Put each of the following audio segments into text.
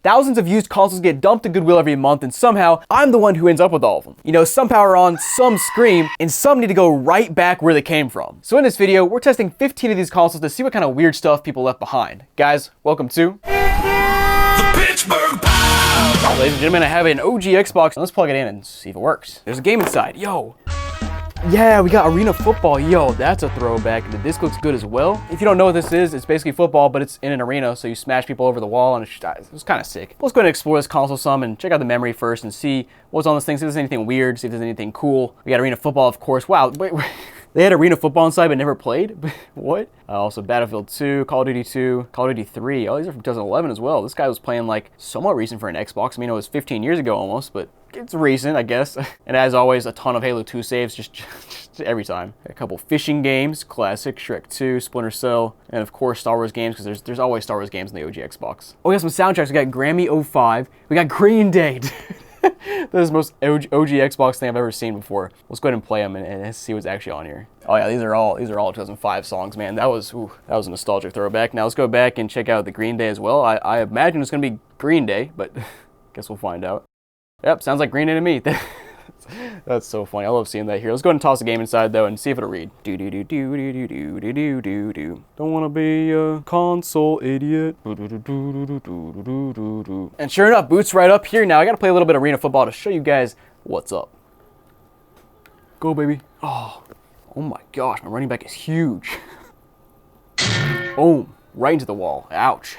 Thousands of used consoles get dumped to Goodwill every month, and somehow I'm the one who ends up with all of them. You know, some power on, some scream, and some need to go right back where they came from. So in this video, we're testing 15 of these consoles to see what kind of weird stuff people left behind. Guys, welcome to the Pittsburgh Pow! Ladies and gentlemen, I have an OG Xbox. Let's plug it in and see if it works. There's a game inside. Yo. Yeah, we got Arena Football. Yo, that's a throwback. The disc looks good as well. If you don't know what this is, it's basically football, but it's in an arena, so you smash people over the wall, and it was kind of sick. Let's go ahead and explore this console some and check out the memory first and see what's on this thing, see if there's anything weird, see if there's anything cool. We got Arena Football, of course. Wow, wait. They had Arena Football inside but never played? What? Also Battlefield 2, Call of Duty 2, Call of Duty 3. Oh, these are from 2011 as well. This guy was playing like somewhat recent for an Xbox. I mean, it was 15 years ago almost, but it's recent, I guess. And as always, a ton of Halo 2 saves just every time. A couple fishing games, classic, Shrek 2, Splinter Cell, and of course Star Wars games, because there's always Star Wars games in the OG Xbox. Oh, we got some soundtracks. We got Grammy 05. We got Green Day. This is the most OG Xbox thing I've ever seen before. Let's go ahead and play them and see what's actually on here. Oh yeah, these are all 2005 songs, man. That was a nostalgic throwback. Now let's go back and check out the Green Day as well. I imagine it's gonna be Green Day, but guess we'll find out. Yep, sounds like Green Day to me. That's so funny. I love seeing that here. Let's go ahead and toss the game inside though and see if it'll read. Do do do do do do do do do do do. Don't wanna be a console idiot. And sure enough, boots right up here. Now I gotta play a little bit of Arena Football to show you guys what's up. Go baby. Oh my gosh, my running back is huge. Boom, right into the wall. Ouch.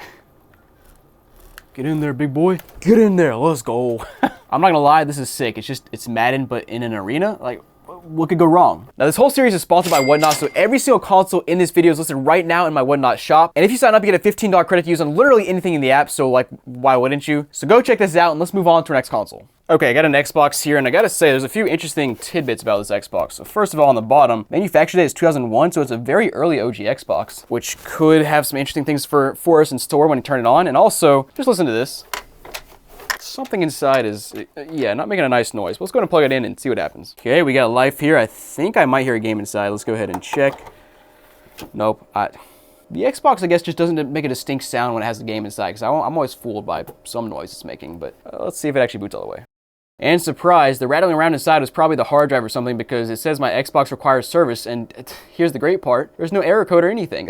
Get in there, big boy. Get in there. Let's go. I'm not gonna lie, this is sick. It's Madden, but in an arena. Like, what could go wrong? Now, this whole series is sponsored by Whatnot, so every single console in this video is listed right now in my Whatnot shop. And if you sign up, you get a $15 credit to use on literally anything in the app, so like, why wouldn't you? So go check this out, and let's move on to our next console. Okay, I got an Xbox here, and I gotta say, there's a few interesting tidbits about this Xbox. So first of all, on the bottom, manufacture date is 2001, so it's a very early OG Xbox, which could have some interesting things for us in store when you turn it on. And also, just listen to this. Something inside is, yeah, not making a nice noise. Let's go ahead and plug it in and see what happens. Okay, we got life here. I think I might hear a game inside. Let's go ahead and check. Nope. The Xbox, I guess, just doesn't make a distinct sound when it has the game inside, because I'm always fooled by some noise it's making, but let's see if it actually boots all the way. And surprise, the rattling around inside was probably the hard drive or something, because it says my Xbox requires service, and here's the great part. There's no error code or anything.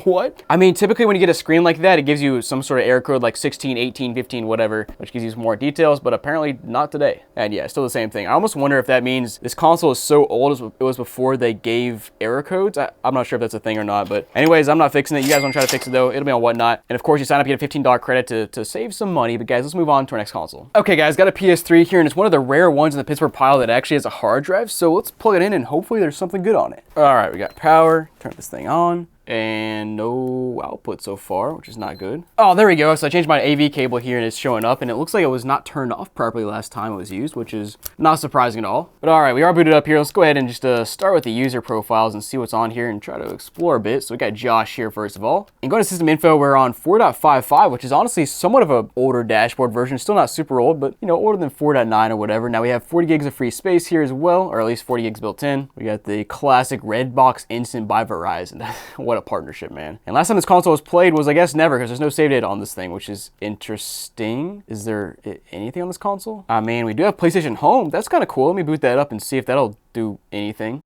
What? I mean, typically when you get a screen like that, it gives you some sort of error code like 16, 18, 15, whatever, which gives you more details, but apparently not today. And yeah, still the same thing. I almost wonder if that means this console is so old as it was before they gave error codes. I'm not sure if that's a thing or not, but anyways, I'm not fixing it. You guys want to try to fix it though, it'll be on Whatnot. And of course, you sign up, you get a $15 credit to save some money. But guys, let's move on to our next console. Okay guys, got a PS3 here, and it's one of the rare ones in the Pittsburgh pile that actually has a hard drive. So let's plug it in and hopefully there's something good on it. All right, we got power, turn this thing on. And no output so far, which is not good. Oh, there we go. So I changed my AV cable here and it's showing up, and it looks like it was not turned off properly last time it was used, which is not surprising at all. But all right, we are booted up here. Let's go ahead and just start with the user profiles and see what's on here and try to explore a bit. So we got Josh here first of all. And going to system info, we're on 4.55, which is honestly somewhat of an older dashboard version. Still not super old, but you know, older than 4.9 or whatever. Now we have 40 gigs of free space here as well, or at least 40 gigs built in. We got the classic Redbox Instant by Verizon. What a partnership, man. And last time this console was played was, I guess, never, because there's no save data on this thing, which is interesting. Is there anything on this console? I mean, we do have PlayStation Home. That's kind of cool. Let me boot that up and see if that'll do anything.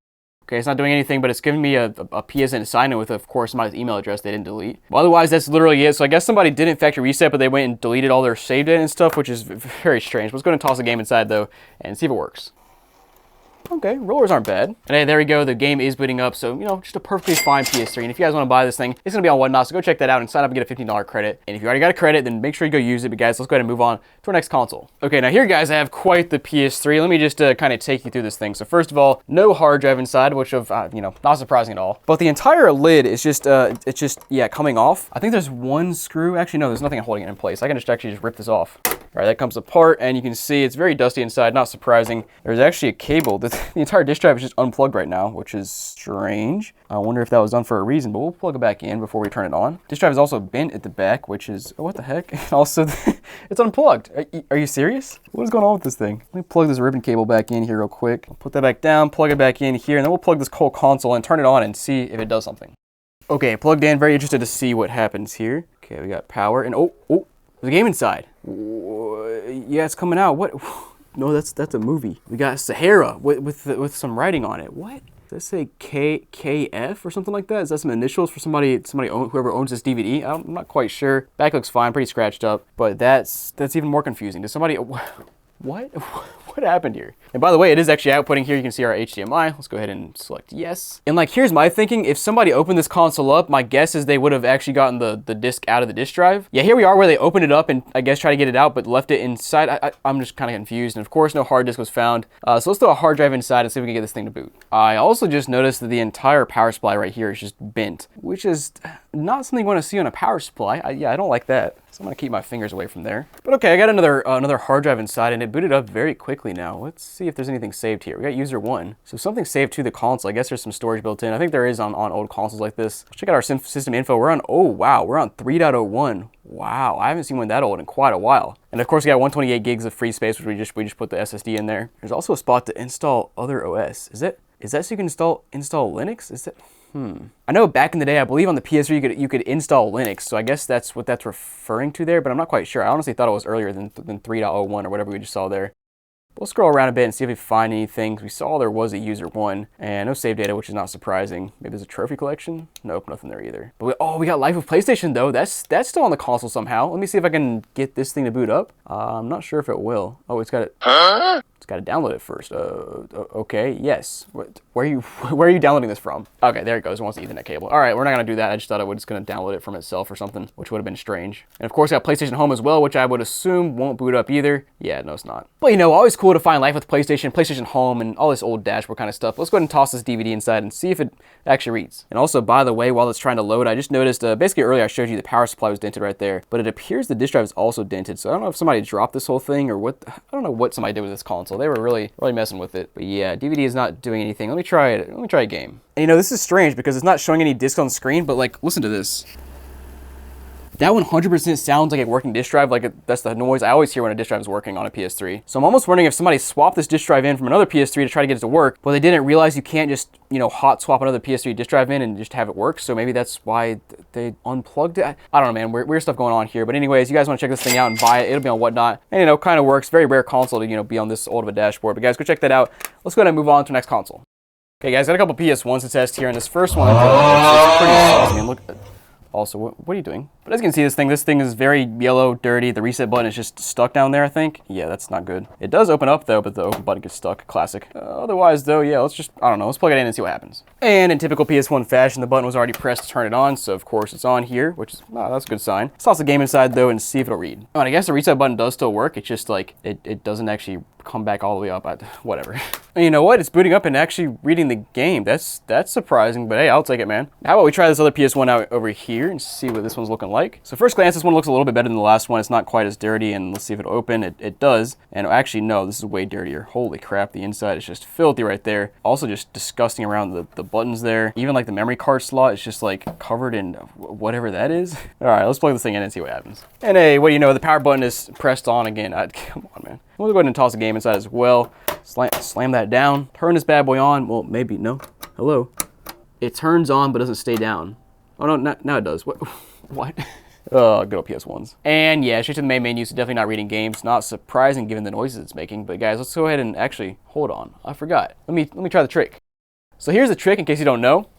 Okay, it's not doing anything, but it's giving me a PSN sign-in with, of course, my email address they didn't delete. Well, otherwise, that's literally it. So I guess somebody didn't factory reset, but they went and deleted all their save data and stuff, which is very strange. Let's go ahead and toss the game inside, though, and see if it works. Okay, rollers aren't bad. And hey, there we go. The game is booting up, so, you know, just a perfectly fine PS3. And if you guys want to buy this thing, it's going to be on Whatnot, so go check that out and sign up and get a $15 credit. And if you already got a credit, then make sure you go use it. But guys, let's go ahead and move on to our next console. Okay, now here, guys, I have quite the PS3. Let me just kind of take you through this thing. So first of all, no hard drive inside, which of, you know, not surprising at all. But the entire lid is just, yeah, coming off. I think there's one screw. Actually, no, there's nothing holding it in place. I can actually just rip this off. All right, that comes apart, and you can see it's very dusty inside, not surprising. There's actually a cable. The entire disk drive is just unplugged right now, which is strange. I wonder if that was done for a reason, but we'll plug it back in before we turn it on. Disk drive is also bent at the back, which is, oh, what the heck? And also, it's unplugged. Are you serious? What is going on with this thing? Let me plug this ribbon cable back in here real quick. I'll put that back down, plug it back in here, and then we'll plug this whole console and turn it on and see if it does something. Okay, plugged in, very interested to see what happens here. Okay, we got power, and oh, There's a game inside. Yeah, it's coming out. What? No, that's a movie. We got Sahara with some writing on it. What? Does that say KF or something like that? Is that some initials for whoever owns this DVD? I'm not quite sure. Back looks fine, pretty scratched up, but that's even more confusing. Does somebody what? What happened here? And by the way, it is actually outputting here. You can see our HDMI. Let's go ahead and select yes. And like, here's my thinking. If somebody opened this console up, my guess is they would have actually gotten the disc out of the disc drive. Yeah, here we are where they opened it up and I guess try to get it out, but left it inside. I'm just kind of confused. And of course, no hard disk was found. So let's throw a hard drive inside and see if we can get this thing to boot. I also just noticed that the entire power supply right here is just bent, which is not something you want to see on a power supply. Yeah, I don't like that. So I'm gonna keep my fingers away from there. But okay, I got another hard drive inside and it booted up very quickly now. Let's see if there's anything saved here. We got user 1. So something saved to the console. I guess there's some storage built in. I think there is on old consoles like this. Let's check out our system info. We're on, oh wow, we're on 3.01. Wow, I haven't seen one that old in quite a while. And of course we got 128 gigs of free space, which we just put the SSD in there. There's also a spot to install other OS. Is that so you can install Linux? Is that? I know back in the day, I believe on the PS3 you could install Linux, so I guess that's what that's referring to there, but I'm not quite sure. I honestly thought it was earlier than 3.01 or whatever we just saw there. We'll scroll around a bit and see if we find anything. We saw there was a user 1 and no save data, which is not surprising. Maybe there's a trophy collection? Nope, nothing there either. But we got Life of PlayStation though. That's still on the console somehow. Let me see if I can get this thing to boot up. I'm not sure if it will. Oh, it's got it. Huh? It's got to download it first. Okay, yes. Where are you downloading this from? Okay, there it goes. It wants the Ethernet cable. All right, we're not gonna do that. I just thought I was gonna download it from itself or something, which would have been strange. And of course, I got PlayStation Home as well, which I would assume won't boot up either. Yeah, no, it's not. But you know, always cool to find Life with PlayStation, PlayStation Home, and all this old dashboard kind of stuff. Let's go ahead and toss this DVD inside and see if it actually reads. And also, by the way, while it's trying to load, I just noticed, basically earlier I showed you the power supply was dented right there, but it appears the disk drive is also dented. So I don't know if somebody dropped this whole thing or what. I don't know what somebody did with this console. They were really messing with it. But yeah, DVD is not doing anything. Let me try it. Let me try a game. And you know, this is strange because it's not showing any discs on the screen, but like, listen to this. That 100% sounds like a working disk drive. Like that's the noise I always hear when a disk drive is working on a PS3. So I'm almost wondering if somebody swapped this disk drive in from another PS3 to try to get it to work, but they didn't realize you can't just, you know, hot swap another PS3 disk drive in and just have it work. So maybe that's why they unplugged it. I don't know, man. Weird stuff going on here. But anyways, you guys want to check this thing out and buy it. It'll be on Whatnot. And you know, kind of works. Very rare console to, you know, be on this old of a dashboard. But guys, go check that out. Let's go ahead and move on to the next console. Okay, guys, got a couple PS1s to test here, and this first one, it's pretty awesome. I mean, look. Also, what are you doing? But as you can see, this thing is very yellow, dirty. The reset button is just stuck down there, I think. Yeah, that's not good. It does open up though, but the open button gets stuck. Classic. Otherwise though, yeah, let's just, I don't know, let's plug it in and see what happens. And in typical PS1 fashion, the button was already pressed to turn it on, so of course it's on here, which is, that's a good sign. Let's toss the game inside though and see if it'll read. Oh, and I guess the reset button does still work. It's just like, it doesn't actually come back all the way up. Whatever. And you know what? It's booting up and actually reading the game. That's surprising, but hey, I'll take it, man. How about we try this other PS1 out over here and see what this one's looking like. So first glance, this one looks a little bit better than the last one. It's not quite as dirty, and let's see if it'll open. It does. And actually, no, this is way dirtier. Holy crap, the inside is just filthy right there. Also just disgusting around the buttons there. Even like the memory card slot is just like covered in whatever that is. All right, let's plug this thing in and see what happens. And hey, what do you know? The power button is pressed on again. Come on, man. We'll go ahead and toss the game inside as well. Slam that down. Turn this bad boy on. Well, maybe, no. Hello. It turns on but doesn't stay down. Oh no, now it does. What? What? Good old PS1s. And yeah, straight to the main menu, so definitely not reading games. Not surprising given the noises it's making. But guys, let's go ahead and actually, hold on. I forgot. Let me try the trick. So here's the trick in case you don't know.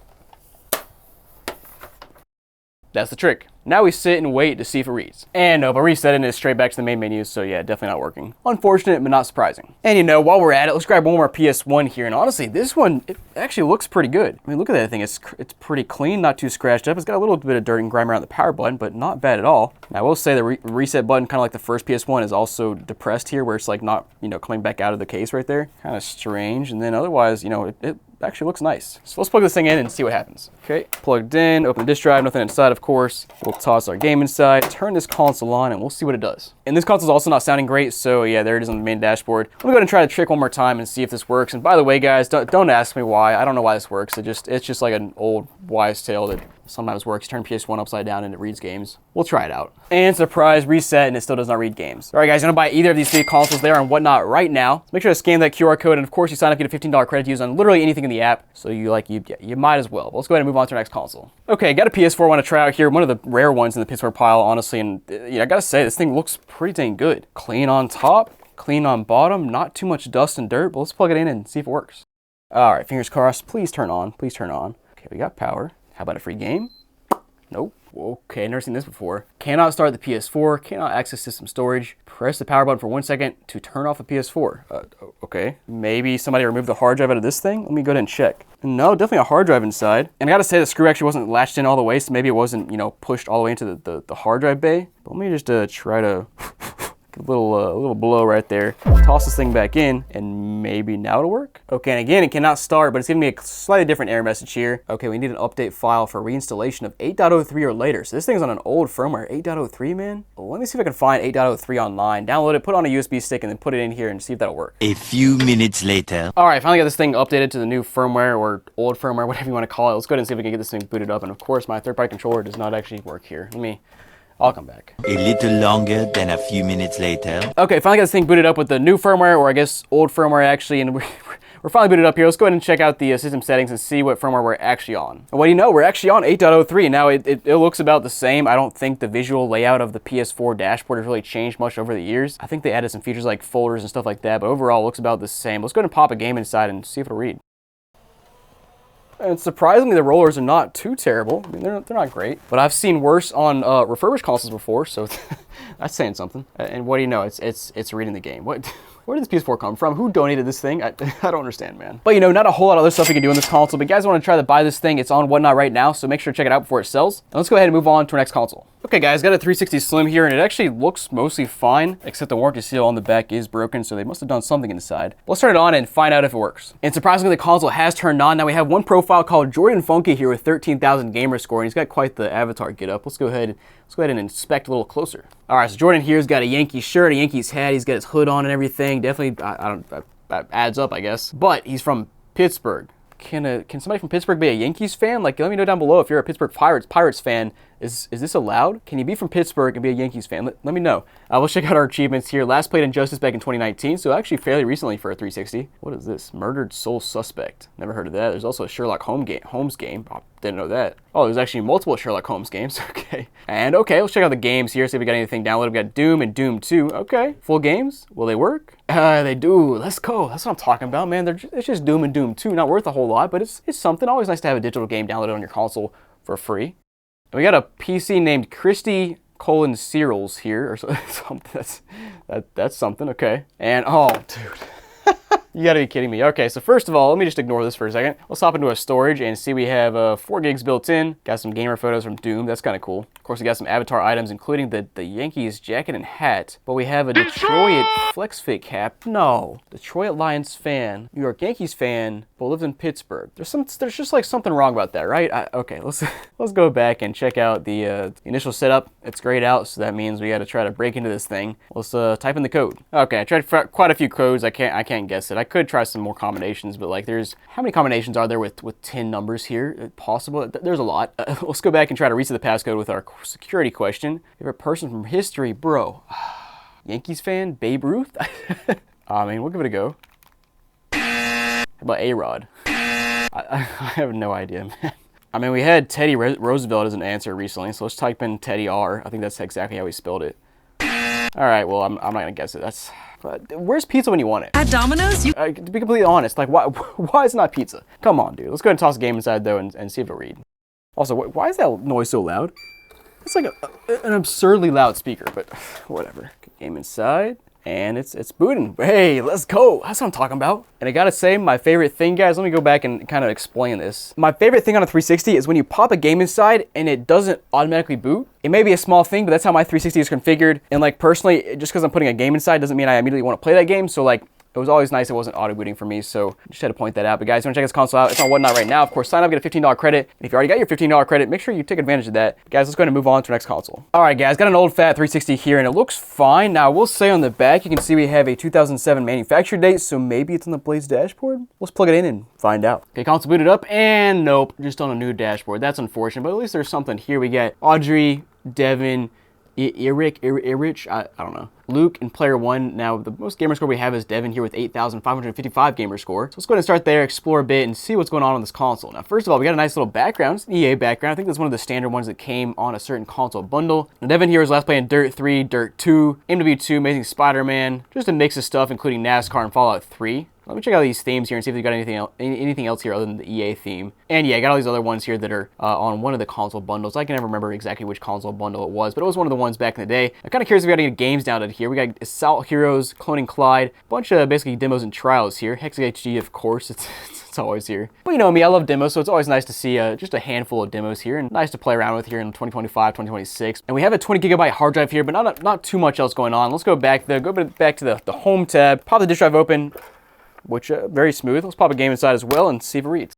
That's the trick. Now we sit and wait to see if it reads. And no, but resetting it straight back to the main menu, so yeah, definitely not working. Unfortunate, but not surprising. And you know, while we're at it, let's grab one more PS1 here, and honestly, this one, it actually looks pretty good. I mean, look at that thing, it's pretty clean, not too scratched up. It's got a little bit of dirt and grime around the power button, but not bad at all. Now, I will say the reset button, kind of like the first PS1, is also depressed here, where it's like not, you know, coming back out of the case right there. Kind of strange, and then otherwise, you know, it actually looks nice. So let's plug this thing in and see what happens. Okay, plugged in, open the disk drive, nothing inside, of course. We'll toss our game inside, turn this console on, and we'll see what it does. And this console's also not sounding great, so yeah, there it is on the main dashboard. Let me go ahead and try the trick one more time and see if this works. And by the way, guys, don't ask me why. I don't know why this works. It's just like an old wise tale that sometimes works. Turn PS1 upside down and it reads games. We'll try it out. And surprise, reset, and it still does not read games. All right, guys, you're gonna buy either of these three consoles there and whatnot right now. So make sure to scan that QR code, and of course, you sign up, you get a $15 credit to use on literally anything in the app. So you might as well. But let's go ahead and move on to our next console. Okay, got a PS4 I want to try out here. One of the rare ones in the PS4 pile, honestly, and I gotta say, this thing looks pretty dang good. Clean on top, clean on bottom, not too much dust and dirt, but let's plug it in and see if it works. All right, fingers crossed. Please turn on. Please turn on. Okay, we got power. How about a free game? Nope. Okay, never seen this before. Cannot start the PS4. Cannot access system storage. Press the power button for 1 second to turn off the PS4. Okay. Maybe somebody removed the hard drive out of this thing? Let me go ahead and check. No, definitely a hard drive inside. And I gotta say, the screw actually wasn't latched in all the way, so maybe it wasn't, pushed all the way into the hard drive bay. But let me just try to... a little blow right there. Toss this thing back in, and maybe now it'll work. Okay, and again, it cannot start, but it's giving me a slightly different error message here. Okay, we need an update file for reinstallation of 8.03 or later. So this thing's on an old firmware, 8.03, man. Well, let me see if I can find 8.03 online. Download it, put it on a USB stick, and then put it in here and see if that'll work. A few minutes later. All right, finally got this thing updated to the new firmware or old firmware, whatever you want to call it. Let's go ahead and see if we can get this thing booted up. And of course, my third-party controller does not actually work here. I'll come back. A little longer than a few minutes later. Okay, finally got this thing booted up with the new firmware, or I guess old firmware actually, and we're finally booted up here. Let's go ahead and check out the system settings and see what firmware we're actually on. And what do you know, we're actually on 8.03. Now, it looks about the same. I don't think the visual layout of the PS4 dashboard has really changed much over the years. I think they added some features like folders and stuff like that, but overall it looks about the same. Let's go ahead and pop a game inside and see if it'll read. And surprisingly, the rollers are not too terrible. I mean, they're not great, but I've seen worse on refurbished consoles before, so that's saying something. And what do you know? It's reading the game. Where did this PS4 come from? Who donated this thing? I don't understand, man. But not a whole lot of other stuff you can do on this console. But you guys want to try to buy this thing? It's on Whatnot right now, so make sure to check it out before it sells. And let's go ahead and move on to our next console. Okay, guys, got a 360 Slim here, and it actually looks mostly fine, except the warranty seal on the back is broken, so they must have done something inside. Let's turn it on and find out if it works. And surprisingly, the console has turned on. Now we have one profile called Jordan Funky here with 13,000 gamer score, and he's got quite the avatar get up. Let's go ahead and inspect a little closer. All right, so Jordan here's got a Yankees shirt, a Yankees hat. He's got his hood on and everything. Definitely, that adds up, I guess. But he's from Pittsburgh. Can somebody from Pittsburgh be a Yankees fan? Let me know down below if you're a Pittsburgh Pirates fan. Is this allowed? Can you be from Pittsburgh and be a Yankees fan? Let me know. We'll check out our achievements here. Last played Injustice back in 2019, so actually fairly recently for a 360. What is this? Murdered Soul Suspect. Never heard of that. There's also a Sherlock Holmes game. Oh, didn't know that. Oh, there's actually multiple Sherlock Holmes games. Okay. And okay, let's check out the games here, see if we got anything downloaded. We got Doom and Doom 2. Okay. Full games. Will they work? They do. Let's go. That's what I'm talking about, man. It's just Doom and Doom 2. Not worth a whole lot, but it's something. Always nice to have a digital game downloaded on your console for free. And we got a PC named Christy Searles here, or something. That's something. Okay. And oh, dude. You gotta be kidding me. Okay, so first of all, let me just ignore this for a second. Let's hop into a storage and see we have 4 gigs built in. Got some gamer photos from Doom. That's kind of cool. Of course, we got some avatar items, including the Yankees jacket and hat. But we have a Detroit Flex Fit cap. No. Detroit Lions fan. New York Yankees fan, but lives in Pittsburgh. There's just like something wrong about that, right? Okay, let's go back and check out the initial setup. It's grayed out, so that means we got to try to break into this thing. Let's type in the code. Okay, I tried quite a few codes. I can't guess it. I could try some more combinations, but how many combinations are there with 10 numbers here? Possible? There's a lot. Let's go back and try to reset the passcode with our security question. Favorite person from history, bro. Yankees fan, Babe Ruth? I mean, we'll give it a go. How about A-Rod? I have no idea, man. I mean, we had Teddy Roosevelt as an answer recently, so let's type in Teddy R. I think that's exactly how he spelled it. All right, well, I'm not gonna guess it. Where's pizza when you want it? At Domino's, to be completely honest, why is it not pizza? Come on, dude. Let's go ahead and toss the game inside, though, and see if it'll read. Also, why is that noise so loud? It's like an absurdly loud speaker, but whatever. Game inside. And it's booting. Hey, let's go. That's what I'm talking about. And I gotta say, my favorite thing, guys, let me go back and kind of explain this. My favorite thing on a 360 is when you pop a game inside and it doesn't automatically boot. It may be a small thing, but that's how my 360 is configured. And personally, just because I'm putting a game inside doesn't mean I immediately want to play that game. So It was always nice it wasn't auto booting for me, so just had to point that out. But guys, you want to check this console out? It's on Whatnot right now. Of course, sign up, get a $15 credit. And if you already got your $15 credit, make sure you take advantage of that. Guys, let's go ahead and move on to our next console. All right, guys, got an old fat 360 here, and it looks fine. Now, I will say on the back, you can see we have a 2007 manufacture date, so maybe it's on the Blaze dashboard. Let's plug it in and find out. Okay, console booted up, and nope, just on a new dashboard. That's unfortunate, but at least there's something here. We get Audrey, Devin, Irich, I don't know. Luke and player one. Now, the most gamer score we have is Devin here with 8,555 gamer score. So let's go ahead and start there, explore a bit, and see what's going on this console. Now, first of all, we got a nice little background. It's an EA background. I think that's one of the standard ones that came on a certain console bundle. Now, Devin here was last playing Dirt 3, Dirt 2, MW2, Amazing Spider-Man, just a mix of stuff, including NASCAR and Fallout 3. Let me check out these themes here and see if we got anything else here other than the EA theme. And yeah, I got all these other ones here that are on one of the console bundles. I can never remember exactly which console bundle it was, but it was one of the ones back in the day. I'm kind of curious if we got any games downloaded here. We got Assault Heroes, Cloning Clyde, a bunch of basically demos and trials here. Hex HD, of course, it's always here. But you know me, I love demos, so it's always nice to see just a handful of demos here and nice to play around with here in 2025, 2026. And we have a 20 gigabyte hard drive here, but not too much else going on. Let's go back to the home tab, pop the disk drive open, which very smooth. Let's pop a game inside as well and see if it reads.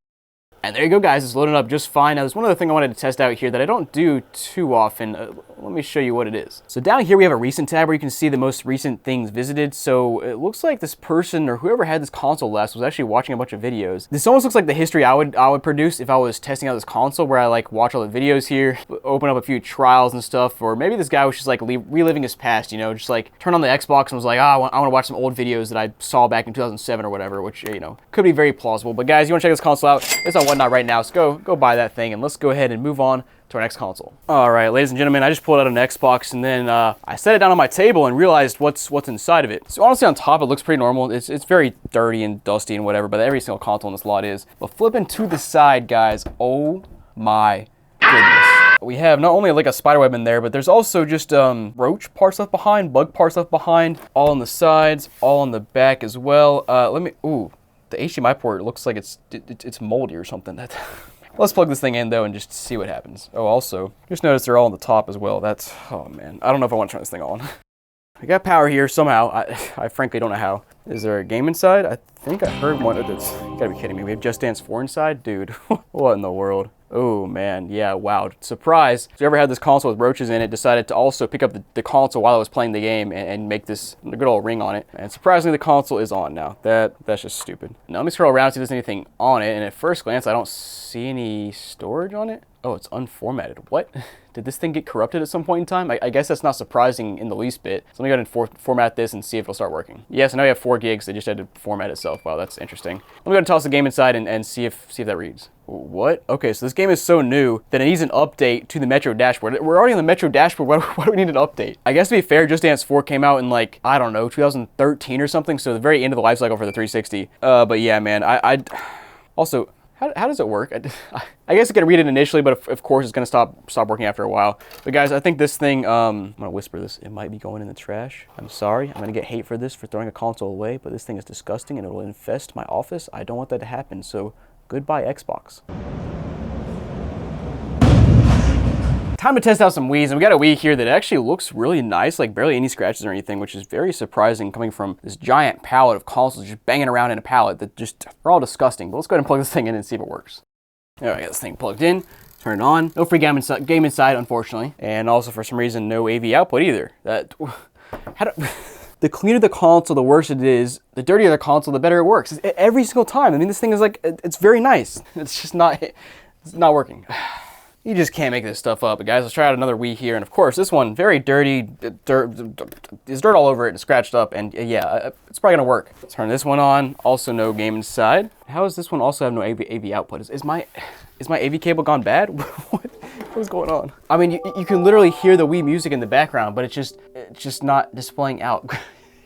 And there you go, guys. It's loading up just fine. Now, there's one other thing I wanted to test out here that I don't do too often. Let me show you what it is. So down here, we have a recent tab where you can see the most recent things visited. So it looks like this person or whoever had this console last was actually watching a bunch of videos. This almost looks like the history I would produce if I was testing out this console, where I like watch all the videos here, open up a few trials and stuff. Or maybe this guy was just like reliving his past, you know, just like turned on the Xbox and was like, I want to watch some old videos that I saw back in 2007 or whatever, which, you know, could be very plausible. But guys, you want to check this console out? It's on Whatnot right now, so go buy that thing, and let's go ahead and move on to our next console. All right, ladies and gentlemen, I just pulled out an Xbox, and then I set it down on my table and realized what's inside of it. So honestly, on top, it looks pretty normal. It's very dirty and dusty and whatever, but every single console in this lot is. But flipping to the side, guys, oh my goodness. We have not only like a spiderweb in there, but there's also just roach parts left behind, bug parts left behind, all on the sides, all on the back as well. The HDMI port looks like it's moldy or something. Let's plug this thing in though and just see what happens. Oh, also, just notice they're all on the top as well. Oh man, I don't know if I want to turn this thing on. I got power here somehow. I frankly don't know how. Is there a game inside? I think I heard one. You gotta be kidding me. We have Just Dance 4 inside? Dude, what in the world? Oh man, yeah, wow. Surprise. So whoever had this console with roaches in it decided to also pick up the console while I was playing the game and make this good old ring on it. And surprisingly, the console is on now. That's just stupid. Now let me scroll around and see if there's anything on it. And at first glance, I don't see any storage on it. Oh, it's unformatted. What? Did this thing get corrupted at some point in time? I guess that's not surprising in the least bit. So let me go ahead and format this and see if it'll start working. Yes, I know we have 4 gigs. They just had to format itself. Wow, that's interesting. Let me go ahead and toss the game inside and see if that reads. What? Okay, so this game is so new that it needs an update to the Metro dashboard. We're already on the Metro dashboard. Why do we need an update? I guess to be fair, Just Dance 4 came out in like, I don't know, 2013 or something. So the very end of the life cycle for the 360. But yeah, man, also, how does it work? I guess I can read it initially, but of course it's gonna stop working after a while. But guys, I think this thing, I'm gonna whisper this, it might be going in the trash. I'm sorry, I'm gonna get hate for this, for throwing a console away, but this thing is disgusting and it'll infest my office. I don't want that to happen, so goodbye Xbox. Time to test out some Wiis, and we got a Wii here that actually looks really nice, like barely any scratches or anything, which is very surprising coming from this giant pallet of consoles just banging around in a pallet that just are all disgusting. But let's go ahead and plug this thing in and see if it works. All right, got this thing plugged in, turn it on. No free game inside, unfortunately. And also for some reason, no AV output either. The cleaner the console, the worse it is. The dirtier the console, the better it works. Every single time. I mean, this thing is like, it's very nice. It's just not working. You just can't make this stuff up. But guys, let's try out another Wii here. And of course, this one, very dirty. There's dirt all over it and scratched up. And yeah, it's probably gonna work. Let's turn this one on. Also no game inside. How does this one also have no AV output? Is my AV cable gone bad? What is going on? I mean, you can literally hear the Wii music in the background, but it's just not displaying out.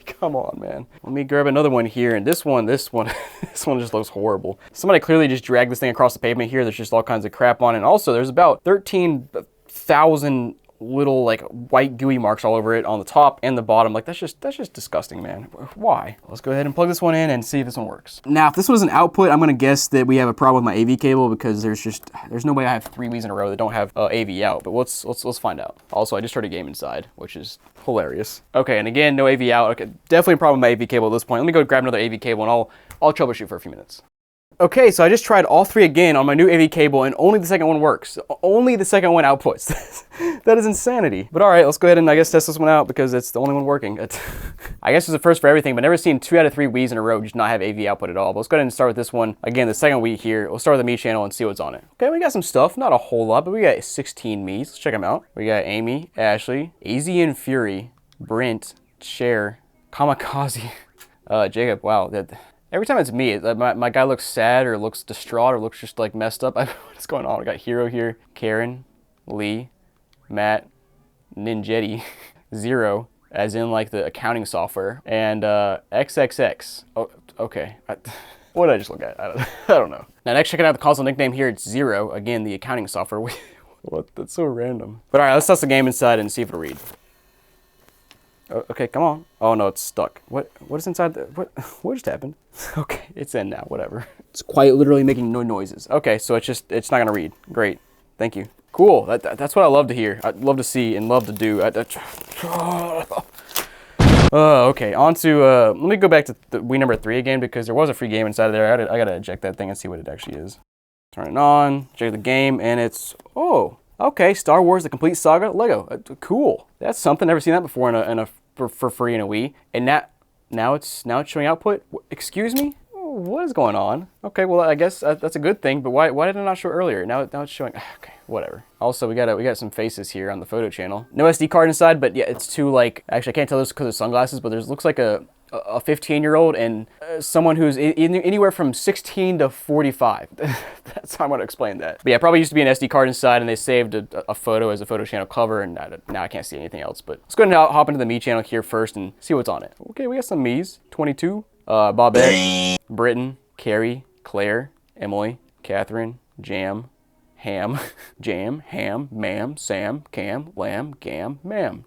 Come on, man. Let me grab another one here, and this one just looks horrible. Somebody clearly just dragged this thing across the pavement here. There's just all kinds of crap on it. And also, there's about 13,000 little like white gooey marks all over it on the top and the bottom. Like that's just disgusting, man. Why? Let's go ahead and plug this one in and see if this one works. Now, if this was an output, I'm gonna guess that we have a problem with my AV cable because there's no way I have 3 Wii's in a row that don't have AV out. But let's find out. Also, I just heard a game inside, which is hilarious. Okay, and again, no AV out. Okay, definitely a problem with my AV cable at this point. Let me go grab another AV cable and I'll troubleshoot for a few minutes. Okay, so I just tried all 3 again on my new AV cable and only the second one works. Only the second one outputs. That is insanity. But all right, let's go ahead and I guess test this one out because it's the only one working. I guess it's a first for everything, but never seen 2 out of 3 Wii's in a row just not have AV output at all. But let's go ahead and start with this one. Again, the second Wii here. We'll start with the Mii channel and see what's on it. Okay, we got some stuff. Not a whole lot, but we got 16 Mii's. Let's check them out. We got Amy, Ashley, Easy and Fury, Brent, Cher, Kamikaze, Jacob. Wow, every time it's me, my guy looks sad or looks distraught or looks just like messed up. What's going on? We got Hero here, Karen, Lee, Matt, Ninjetti, Zero, as in like the accounting software, and XXX. Oh, okay. What did I just look at? I don't know. Now next, checking out the console nickname here, it's Zero. Again, the accounting software. What? That's so random. But all right, let's test the game inside and see if it'll read. Okay, come on. Oh no, it's stuck. What is inside what just happened? Okay, it's in now, whatever. It's quite literally making no noises. Okay, so it's not gonna read. Great, thank you. Cool, that's what I love to hear. I'd love to see and love to do. Okay, on to, let me go back to the Wii number 3 again because there was a free game inside of there. I gotta eject that thing and see what it actually is. Turn it on, check the game, and it's, oh, okay, Star Wars: The Complete Saga Lego. Cool. That's something. Never seen that before for free in a Wii. And now it's showing output. Excuse me? What is going on? Okay, well I guess that's a good thing. But why did it not show earlier? Now it's showing. Okay, whatever. Also, we got some faces here on the photo channel. No SD card inside, but yeah, it's too like. Actually, I can't tell this because of sunglasses, but looks like a 15-year-old and someone who's anywhere from 16 to 45. That's how I'm gonna explain that. But yeah, probably used to be an SD card inside and they saved a photo as a photo channel cover, and now I can't see anything else. But let's go ahead and hop into the Mii channel here first and see what's on it. Okay, we got some Mii's. 22, Bobette, Britton, Carrie, Claire, Emily, Catherine, Jam, Ham, Jam, Ham, Mam, Sam, Cam, Lamb, Gam, Mam.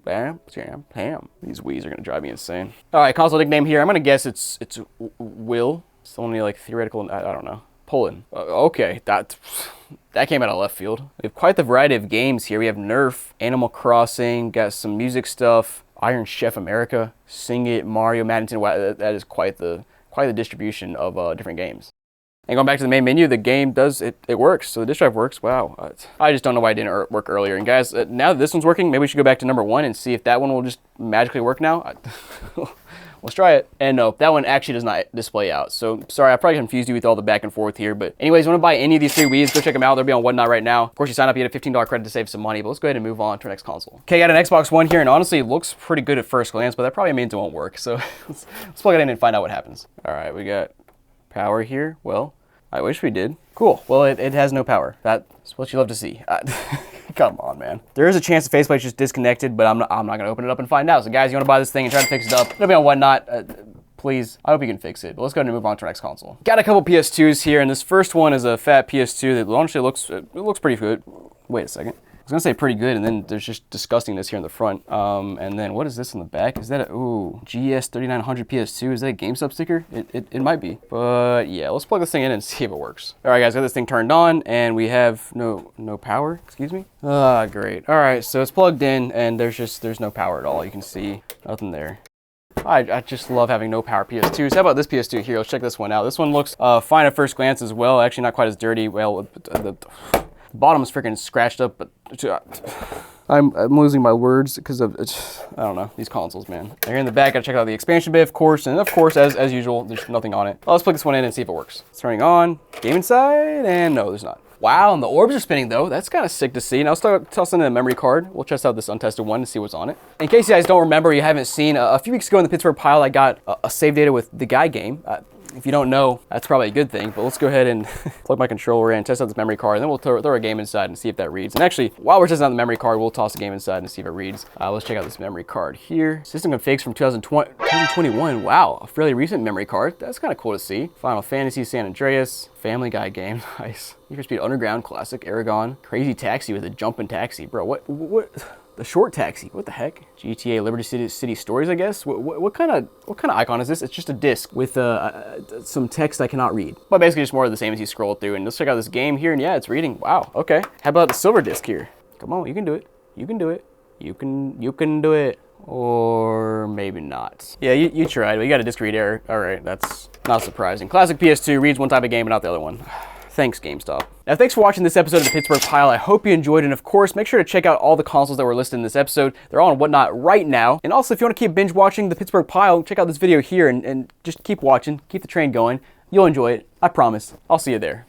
Bam, jam, ham. These Wii's are gonna drive me insane. All right, console nickname here. I'm gonna guess it's Will. It's only like theoretical. I don't know. Poland. Okay, that came out of left field. We have quite the variety of games here. We have Nerf, Animal Crossing, got some music stuff, Iron Chef America, Sing It, Mario, Madden. Wow, that is quite the distribution of different games. And going back to the main menu, the game it works. So the disk drive works. Wow. I just don't know why it didn't work earlier. And guys, now that this one's working, maybe we should go back to number 1 and see if that one will just magically work now. Let's try it. And no, that one actually does not display out. So sorry, I probably confused you with all the back and forth here. But anyways, you want to buy any of these 3 Wii's, go check them out. They'll be on Whatnot right now. Of course, you sign up, you get a $15 credit to save some money. But let's go ahead and move on to our next console. Okay, got an Xbox One here, and honestly, it looks pretty good at first glance, but that probably means it won't work. So let's plug it in and find out what happens. All right, we got power here. Well, I wish we did. Cool. Well, it has no power. That's what you love to see. Come on, man. There is a chance the faceplate's just disconnected, but I'm not going to open it up and find out. So guys, you want to buy this thing and try to fix it up, it'll be on Whatnot. Please, I hope you can fix it. But let's go ahead and move on to our next console. Got a couple PS2s here, and this first one is a fat PS2 that honestly looks pretty good. Wait a second. I was gonna say pretty good, and then there's just disgustingness here in the front. And then what is this in the back? Is that a GS3900 PS2? Is that a GameStop sticker? It might be. But yeah, let's plug this thing in and see if it works. All right, guys, got this thing turned on, and we have no power. Excuse me. Great. All right, so it's plugged in, and there's no power at all. You can see nothing there. I just love having no power PS2s. How about this PS2 here? Let's check this one out. This one looks fine at first glance as well. Actually, not quite as dirty. Well, the bottom's freaking scratched up, but I'm losing my words because of I don't know, these consoles, man. And here in the back, I check out the expansion bay, of course, and of course, as usual, there's nothing on it. Well, let's plug this one in and see if it works. It's turning on. Game inside, and no, there's not. Wow, and the orbs are spinning though. That's kind of sick to see. Now let's toss in a memory card. We'll test out this untested one and see what's on it. In case you guys don't remember, you haven't seen, a few weeks ago in the Pittsburgh pile, I got a save data with the Guy game. If you don't know, that's probably a good thing, but let's go ahead and plug my controller in, test out this memory card, and then we'll throw a game inside and see if that reads. And actually, while we're testing out the memory card, we'll toss a game inside and see if it reads. Let's check out this memory card here. System configs from 2021. Wow, a fairly recent memory card. That's kind of cool to see. Final Fantasy, San Andreas, Family Guy game, nice. Need for Speed Underground, classic, Aragon, Crazy Taxi with a jumping taxi. Bro, what? The short taxi, what the heck? GTA Liberty City Stories, I guess. What kind of icon is this? It's just a disc with some text I cannot read. But basically just more of the same as you scroll through. And let's check out this game here, and yeah, it's reading. Wow, okay. How about the silver disc here? Come on, you can do it. You can do it. You can do it. Or maybe not. Yeah, you tried, but you got a disc read error. All right, that's not surprising. Classic PS2 reads one type of game, but not the other one. Thanks, GameStop. Now, thanks for watching this episode of the Pittsburgh Pile. I hope you enjoyed, and of course, make sure to check out all the consoles that were listed in this episode. They're all on Whatnot right now. And also, if you want to keep binge watching the Pittsburgh Pile, check out this video here and just keep watching, keep the train going. You'll enjoy it, I promise. I'll see you there.